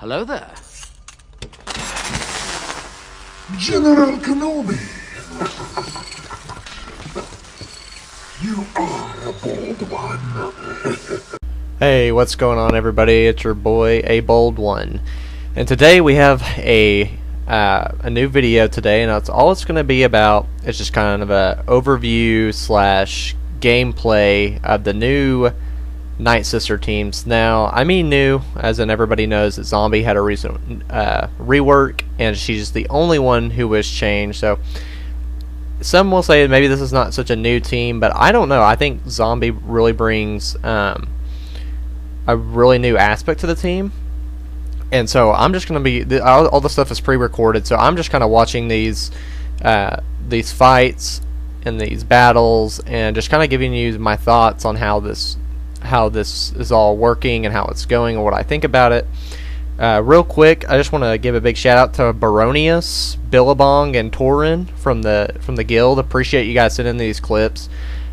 Hello there. General Kenobi! You are a bold one. Hey, what's going on, everybody? It's your boy, A Bold One, and today we have a new video today, and that's all it's going to be about. It's just kind of a overview slash gameplay of the new Nightsisters teams. Now, I mean new, as in everybody knows that Zombie had a recent rework, and she's the only one who was changed. So some will say maybe this is not such a new team, but I don't know. I think Zombie really brings a really new aspect to the team, and so I'm just going to be all the stuff is pre-recorded, so I'm just kind of watching these fights and these battles, and just kind of giving you my thoughts on how this is all working and how it's going and what I think about it. Real quick, I just want to give a big shout out to Baronius, Billabong, and Torin from the guild. Appreciate you guys sending these clips.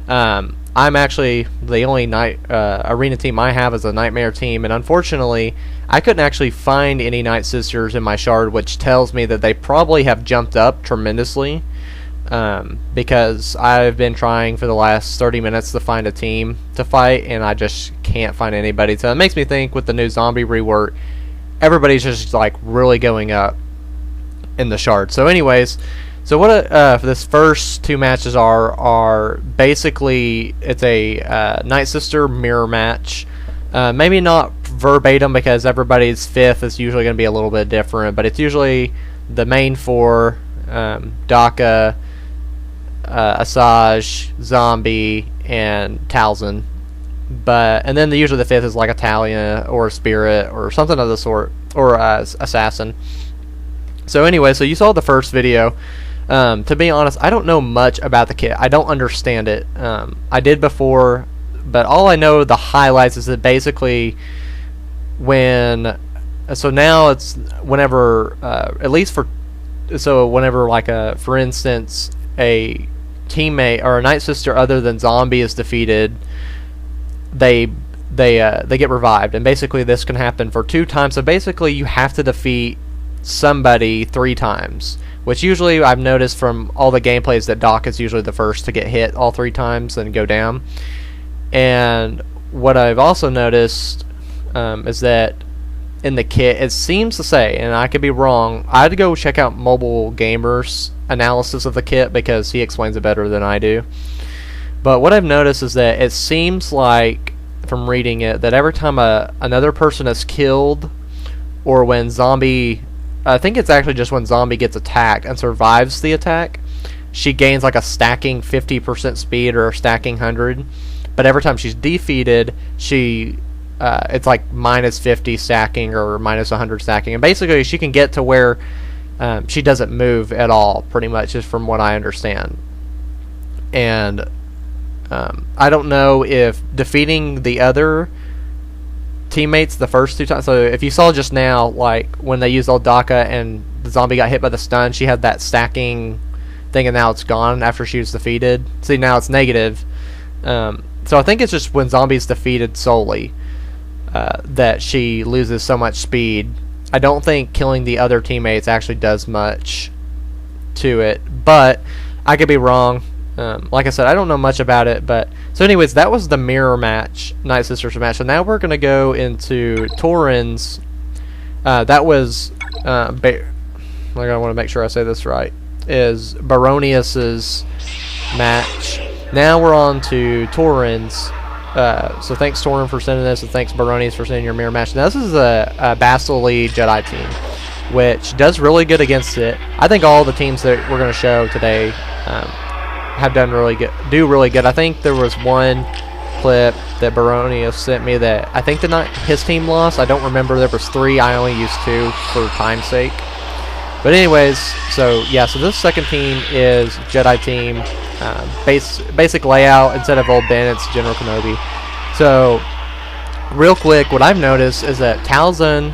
I'm actually the only arena team I have is a Nightmare team, and unfortunately I couldn't actually find any Nightsisters in my shard, which tells me that they probably have jumped up tremendously, because I've been trying for the last 30 minutes to find a team to fight, and I just can't find anybody. So it makes me think with the new Zombie rework, everybody's just like really going up in the shard. So anyways, so what for this first two matches are basically, it's a Nightsister mirror match. Maybe not verbatim, because everybody's fifth is usually going to be a little bit different, but it's usually the main four, Daka, Asajj, Zombie, and Talzin. And then usually the fifth is like Italia or Spirit or something of the sort, or Assassin. So anyway, so you saw the first video. To be honest, I don't know much about the kit. I don't understand it. I did before, but all I know, the highlights, is that basically so now it's whenever, at least whenever, like, for instance, a teammate or a Nightsister other than Zombie is defeated, they get revived, and basically this can happen for 2 times. So basically you have to defeat somebody 3 times, which usually I've noticed from all the gameplays that Doc is usually the first to get hit all 3 times and go down. And what I've also noticed is that in the kit, it seems to say, and I could be wrong, I had to go check out Mobile Gamer's analysis of the kit, because he explains it better than I do. But what I've noticed is that it seems like, from reading it, that every time another person is killed, or when Zombie, I think it's actually just when Zombie gets attacked and survives the attack, she gains like a stacking 50% speed or a stacking 100. But every time she's defeated, it's like minus 50 stacking or minus 100 stacking, and basically she can get to where she doesn't move at all, pretty much, just from what I understand. And I don't know if defeating the other teammates the first 2 times, so if you saw just now, like when they used old Daka and the Zombie got hit by the stun, she had that stacking thing, and now it's gone after she was defeated. See, now it's negative. So I think it's just when Zombie's defeated solely that she loses so much speed. I don't think killing the other teammates actually does much to it, but I could be wrong. Like I said, I don't know much about it, but so anyways, that was the mirror match, Nightsisters match. So now we're gonna go into Torin's. That was I want to make sure I say this right. Is Baronius's match. Now we're on to Torin's. So thanks, Torin, for sending this, and thanks, Baronius, for sending your mirror match. Now this is a Bastily Jedi team, which does really good against it. I think all the teams that we're going to show today have done really good. I think there was one clip that Baronius sent me that I think his team lost. I don't remember. There was 3. I only used 2 for time's sake. But anyways, so yeah, so this second team is Jedi team. Basic layout, instead of Old Ben, it's General Kenobi. So real quick, what I've noticed is that Talzin,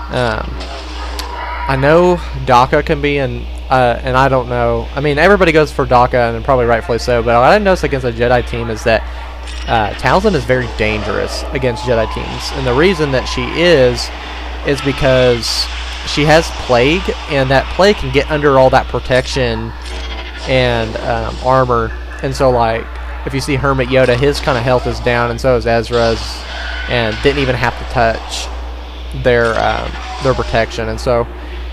I know Daka can be and I don't know. I mean, everybody goes for Daka, and probably rightfully so. But what I noticed against a Jedi team is that Talzin is very dangerous against Jedi teams, and the reason that she is is because she has plague, and that plague can get under all that protection and armor. And so, like, if you see Hermit Yoda, his kind of health is down, and so is Ezra's, and didn't even have to touch their protection. And so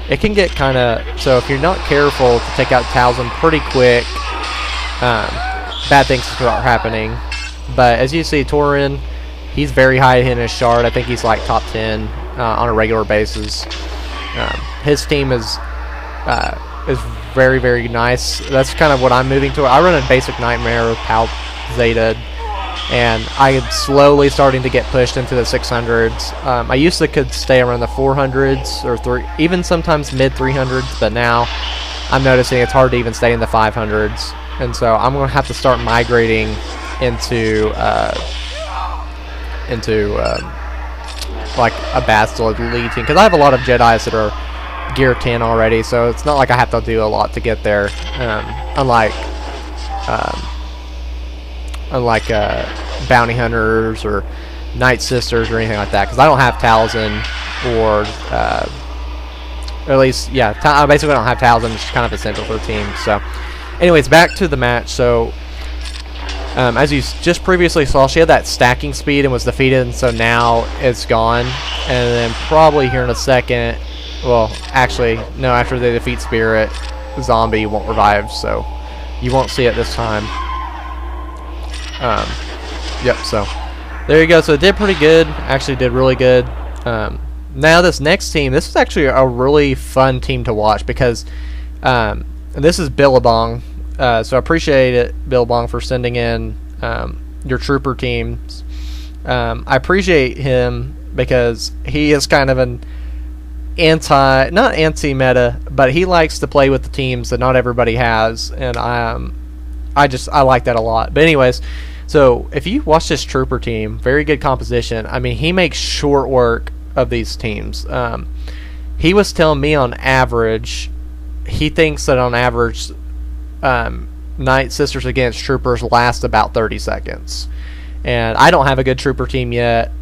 it can get kind of, so if you're not careful to take out Talzin pretty quick, bad things start happening. But as you see, Torin, he's very high in his shard. I think he's like top 10 on a regular basis. His team is very, very nice. That's kind of what I'm moving to. I run a basic Nightmare with Pal Zeta, and I am slowly starting to get pushed into the 600s. I used to could stay around the 400s or even sometimes mid 300s, but now I'm noticing it's hard to even stay in the 500s, and so I'm going to have to start migrating into like a Bastila lead team, because I have a lot of Jedis that are gear 10 already, so it's not like I have to do a lot to get there, unlike Bounty Hunters or Nightsisters or anything like that, because I don't have Talzin, or at least, yeah, I basically don't have Talzin, which is kind of essential for the team. So anyways, back to the match. So as you just previously saw, she had that stacking speed and was defeated, and so now it's gone. And then probably here in a second, well, actually, no, after they defeat Spirit, Zombie won't revive, so you won't see it this time. Yep, so there you go. So it did pretty good. Actually did really good. Now this next team, this is actually a really fun team to watch, because this is Billabong. So I appreciate it, Billabong, for sending in your trooper teams. I appreciate him because he is kind of an not anti-meta, but he likes to play with the teams that not everybody has, and I like that a lot. But anyways, so if you watch this trooper team, very good composition. I mean, he makes short work of these teams. He was telling me on average, he thinks that on average, Nightsisters against troopers last about 30 seconds. And I don't have a good trooper team yet.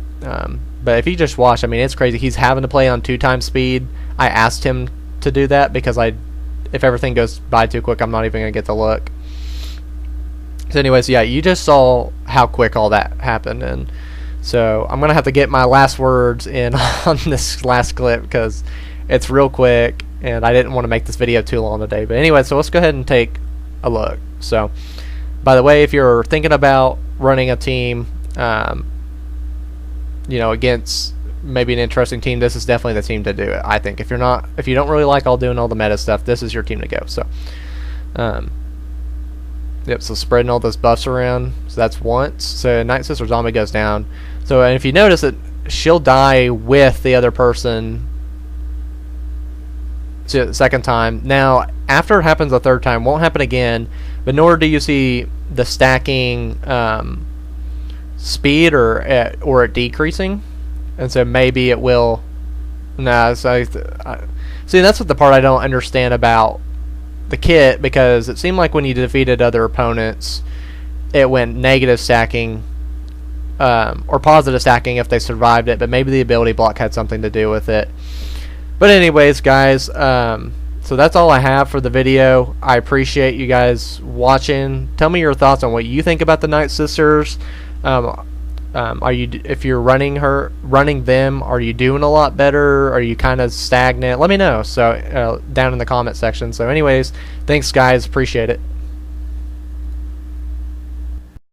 But if you just watch, I mean, it's crazy. He's having to play on 2x speed. I asked him to do that because if everything goes by too quick, I'm not even going to get to look. So anyways, yeah, you just saw how quick all that happened. And so I'm going to have to get my last words in on this last clip because it's real quick, and I didn't want to make this video too long today. But anyway, so let's go ahead and take a look. So, by the way, if you're thinking about running a team, you know, against maybe an interesting team, this is definitely the team to do it. I think if you don't really like doing all the meta stuff, this is your team to go. So, yep. So spreading all those buffs around. So that's once. So Nightsister Zombie goes down. So and if you notice that she'll die with the other person. So the second time. Now, after it happens the third time, won't happen again. But nor do you see the stacking speed or it decreasing, and so maybe it will. No, so see, that's what the part I don't understand about the kit, because it seemed like when you defeated other opponents, it went negative stacking or positive stacking if they survived it. But maybe the ability block had something to do with it. But anyways, guys, so that's all I have for the video. I appreciate you guys watching. Tell me your thoughts on what you think about the Nightsisters. If you're running them, are you doing a lot better? Are you kind of stagnant? Let me know. So down in the comment section. So anyways, thanks guys, appreciate it.